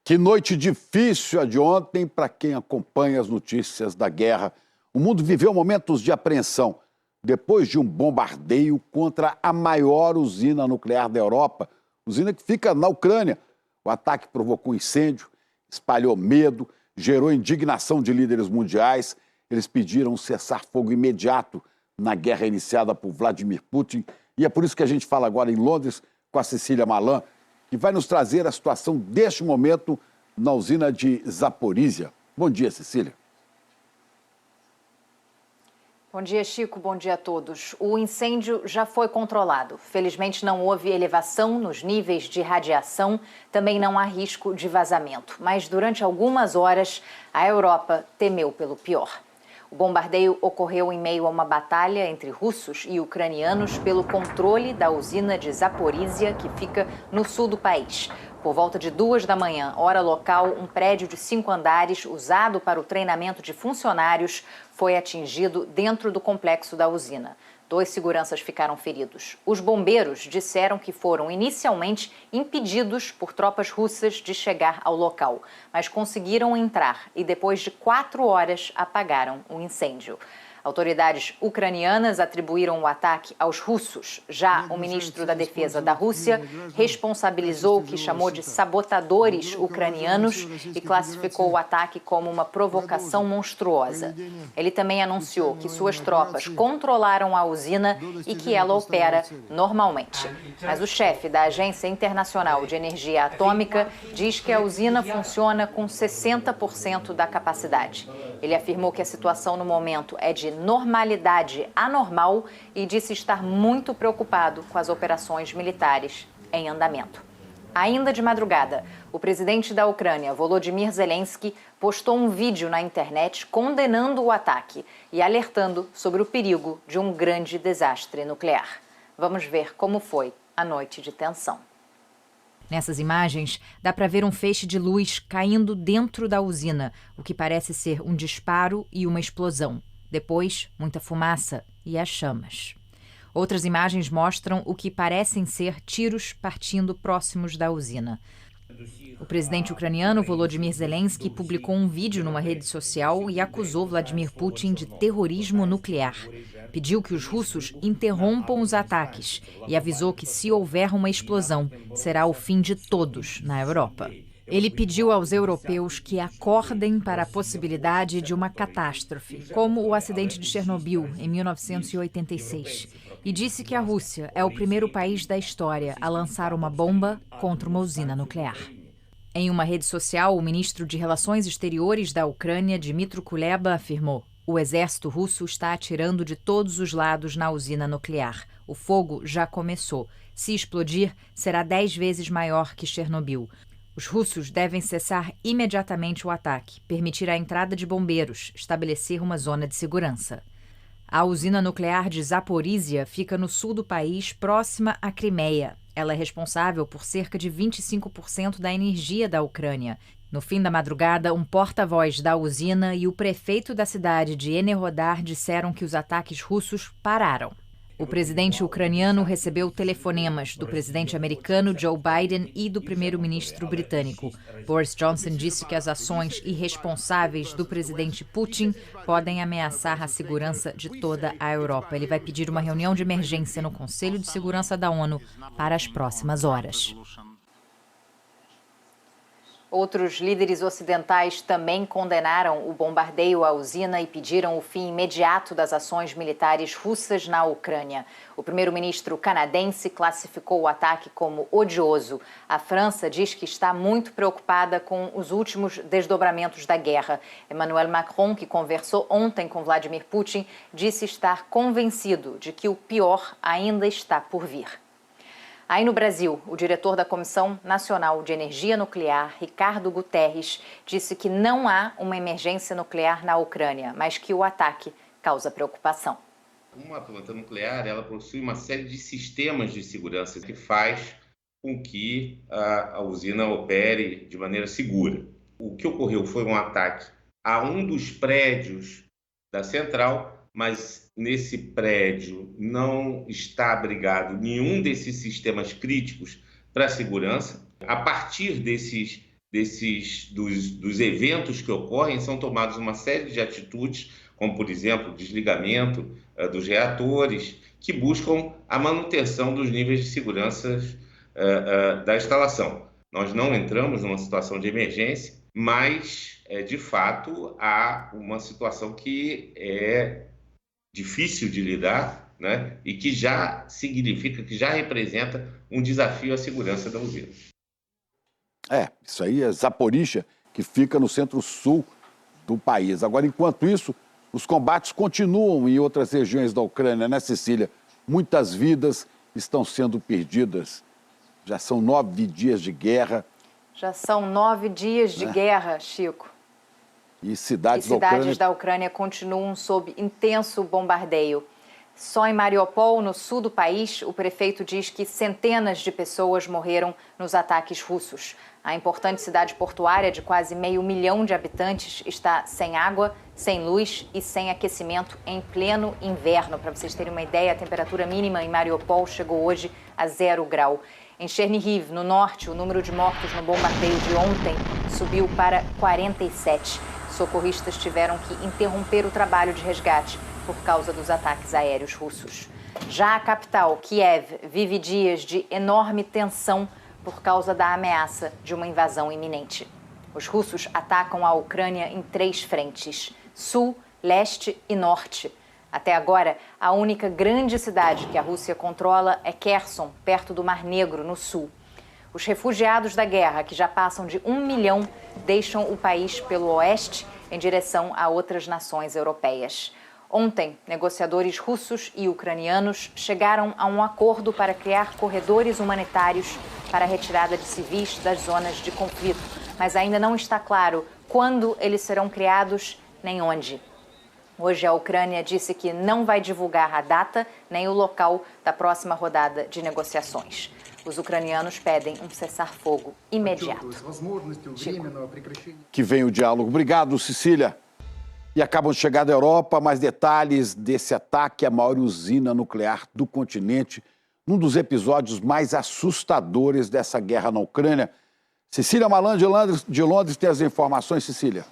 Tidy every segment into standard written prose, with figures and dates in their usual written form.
Que noite difícil a de ontem para quem acompanha as notícias da guerra. O mundo viveu momentos de apreensão depois de um bombardeio contra a maior usina nuclear da Europa, usina que fica na Ucrânia. O ataque provocou incêndio, espalhou medo, gerou indignação de líderes mundiais. Eles pediram um cessar-fogo imediato na guerra iniciada por Vladimir Putin. E é por isso que a gente fala agora em Londres com a Cecília Malan, que vai nos trazer a situação deste momento na usina de Zaporizhia. Bom dia, Cecília. Bom dia, Chico. Bom dia a todos. O incêndio já foi controlado. Felizmente não houve elevação nos níveis de radiação, também não há risco de vazamento. Mas durante algumas horas, a Europa temeu pelo pior. O bombardeio ocorreu em meio a uma batalha entre russos e ucranianos pelo controle da usina de Zaporizhia, que fica no sul do país. Por volta de 2 da manhã, hora local, um prédio de 5 andares, usado para o treinamento de funcionários, foi atingido dentro do complexo da usina. 2 seguranças ficaram feridos. Os bombeiros disseram que foram inicialmente impedidos por tropas russas de chegar ao local, mas conseguiram entrar e depois de 4 horas apagaram o incêndio. Autoridades ucranianas atribuíram o ataque aos russos. Já o ministro da Defesa da Rússia responsabilizou o que chamou de sabotadores ucranianos e classificou o ataque como uma provocação monstruosa. Ele também anunciou que suas tropas controlaram a usina e que ela opera normalmente. Mas o chefe da Agência Internacional de Energia Atômica diz que a usina funciona com 60% da capacidade. Ele afirmou que a situação no momento é de normalidade anormal e disse estar muito preocupado com as operações militares em andamento. Ainda de madrugada, o presidente da Ucrânia, Volodymyr Zelensky, postou um vídeo na internet condenando o ataque e alertando sobre o perigo de um grande desastre nuclear. Vamos ver como foi a noite de tensão. Nessas imagens, dá para ver um feixe de luz caindo dentro da usina, o que parece ser um disparo e uma explosão. Depois, muita fumaça e as chamas. Outras imagens mostram o que parecem ser tiros partindo próximos da usina. O presidente ucraniano Volodymyr Zelensky publicou um vídeo numa rede social e acusou Vladimir Putin de terrorismo nuclear. Pediu que os russos interrompam os ataques e avisou que, se houver uma explosão, será o fim de todos na Europa. Ele pediu aos europeus que acordem para a possibilidade de uma catástrofe, como o acidente de Chernobyl, em 1986, e disse que a Rússia é o primeiro país da história a lançar uma bomba contra uma usina nuclear. Em uma rede social, o ministro de Relações Exteriores da Ucrânia, Dmytro Kuleba, afirmou: o exército russo está atirando de todos os lados na usina nuclear. O fogo já começou. Se explodir, será 10 vezes maior que Chernobyl. Os russos devem cessar imediatamente o ataque, permitir a entrada de bombeiros, estabelecer uma zona de segurança. A usina nuclear de Zaporizhia fica no sul do país, próxima à Crimeia. Ela é responsável por cerca de 25% da energia da Ucrânia. No fim da madrugada, um porta-voz da usina e o prefeito da cidade de Enerhodar disseram que os ataques russos pararam. O presidente ucraniano recebeu telefonemas do presidente americano Joe Biden e do primeiro-ministro britânico. Boris Johnson disse que as ações irresponsáveis do presidente Putin podem ameaçar a segurança de toda a Europa. Ele vai pedir uma reunião de emergência no Conselho de Segurança da ONU para as próximas horas. Outros líderes ocidentais também condenaram o bombardeio à usina e pediram o fim imediato das ações militares russas na Ucrânia. O primeiro-ministro canadense classificou o ataque como odioso. A França diz que está muito preocupada com os últimos desdobramentos da guerra. Emmanuel Macron, que conversou ontem com Vladimir Putin, disse estar convencido de que o pior ainda está por vir. Aí no Brasil, o diretor da Comissão Nacional de Energia Nuclear, Ricardo Guterres, disse que não há uma emergência nuclear na Ucrânia, mas que o ataque causa preocupação. Uma planta nuclear, ela possui uma série de sistemas de segurança que faz com que a usina opere de maneira segura. O que ocorreu foi um ataque a um dos prédios da central, mas nesse prédio não está abrigado nenhum desses sistemas críticos para a segurança. A partir desses dos eventos que ocorrem, são tomadas uma série de atitudes, como, por exemplo, o desligamento dos reatores, que buscam a manutenção dos níveis de segurança da instalação. Nós não entramos numa situação de emergência, mas, de fato, há uma situação que é difícil de lidar, né? E que já significa, que já representa um desafio à segurança da usina. Isso aí é Zaporizhzhia, que fica no centro-sul do país. Agora, enquanto isso, os combates continuam em outras regiões da Ucrânia, né, Cecília? Muitas vidas estão sendo perdidas. Já são 9 dias de guerra. Já são 9 dias de guerra, Chico. E cidades da Ucrânia continuam sob intenso bombardeio. Só em Mariupol, no sul do país, o prefeito diz que centenas de pessoas morreram nos ataques russos. A importante cidade portuária de quase 500 mil de habitantes está sem água, sem luz e sem aquecimento em pleno inverno. Para vocês terem uma ideia, a temperatura mínima em Mariupol chegou hoje a 0 grau. Em Chernihiv, no norte, o número de mortos no bombardeio de ontem subiu para 47. Socorristas tiveram que interromper o trabalho de resgate por causa dos ataques aéreos russos. Já a capital, Kiev, vive dias de enorme tensão por causa da ameaça de uma invasão iminente. Os russos atacam a Ucrânia em 3 frentes: sul, leste e norte. Até agora, a única grande cidade que a Rússia controla é Kherson, perto do Mar Negro, no sul. Os refugiados da guerra, que já passam de 1 milhão, deixam o país pelo oeste em direção a outras nações europeias. Ontem, negociadores russos e ucranianos chegaram a um acordo para criar corredores humanitários para a retirada de civis das zonas de conflito, mas ainda não está claro quando eles serão criados nem onde. Hoje, a Ucrânia disse que não vai divulgar a data nem o local da próxima rodada de negociações. Os ucranianos pedem um cessar-fogo imediato. Que vem o diálogo. Obrigado, Cecília. E acabam de chegar da Europa mais detalhes desse ataque à maior usina nuclear do continente, num dos episódios mais assustadores dessa guerra na Ucrânia. Cecília Malan, de Londres, tem as informações. Cecília.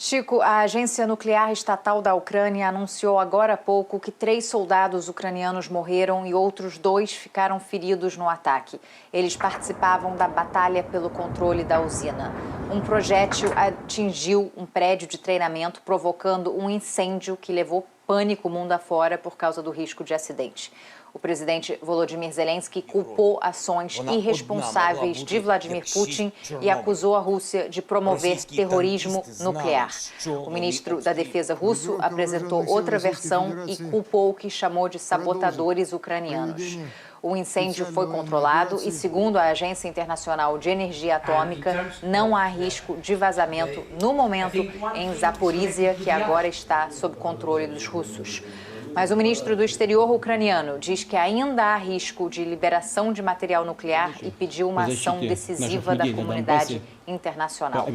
Chico, a Agência Nuclear Estatal da Ucrânia anunciou agora há pouco que 3 soldados ucranianos morreram e outros 2 ficaram feridos no ataque. Eles participavam da batalha pelo controle da usina. Um projétil atingiu um prédio de treinamento, provocando um incêndio que levou pânico mundo afora por causa do risco de acidente. O presidente Volodymyr Zelensky culpou ações irresponsáveis de Vladimir Putin e acusou a Rússia de promover terrorismo nuclear. O ministro da Defesa russo apresentou outra versão e culpou o que chamou de sabotadores ucranianos. O incêndio foi controlado e, segundo a Agência Internacional de Energia Atômica, não há risco de vazamento no momento em Zaporizhzhia, que agora está sob controle dos russos. Mas o ministro do Exterior ucraniano diz que ainda há risco de liberação de material nuclear e pediu uma ação decisiva da comunidade internacional.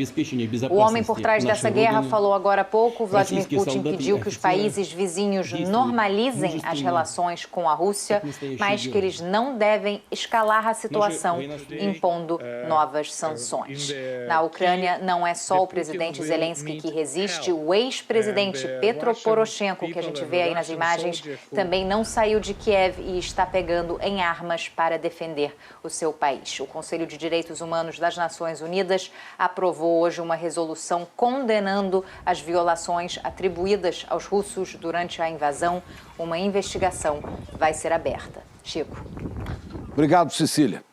O homem por trás dessa guerra falou agora há pouco. Vladimir Putin pediu que os países vizinhos normalizem as relações com a Rússia, mas que eles não devem escalar a situação impondo novas sanções. Na Ucrânia, não é só o presidente Zelensky que resiste, o ex-presidente Petro Poroshenko, que a gente vê aí nas imagens, também não saiu de Kiev e está pegando em armas para defender o seu país. O Conselho de Direitos Humanos das Nações Unidas aprovou hoje uma resolução condenando as violações atribuídas aos russos durante a invasão. Uma investigação vai ser aberta. Chico. Obrigado, Cecília.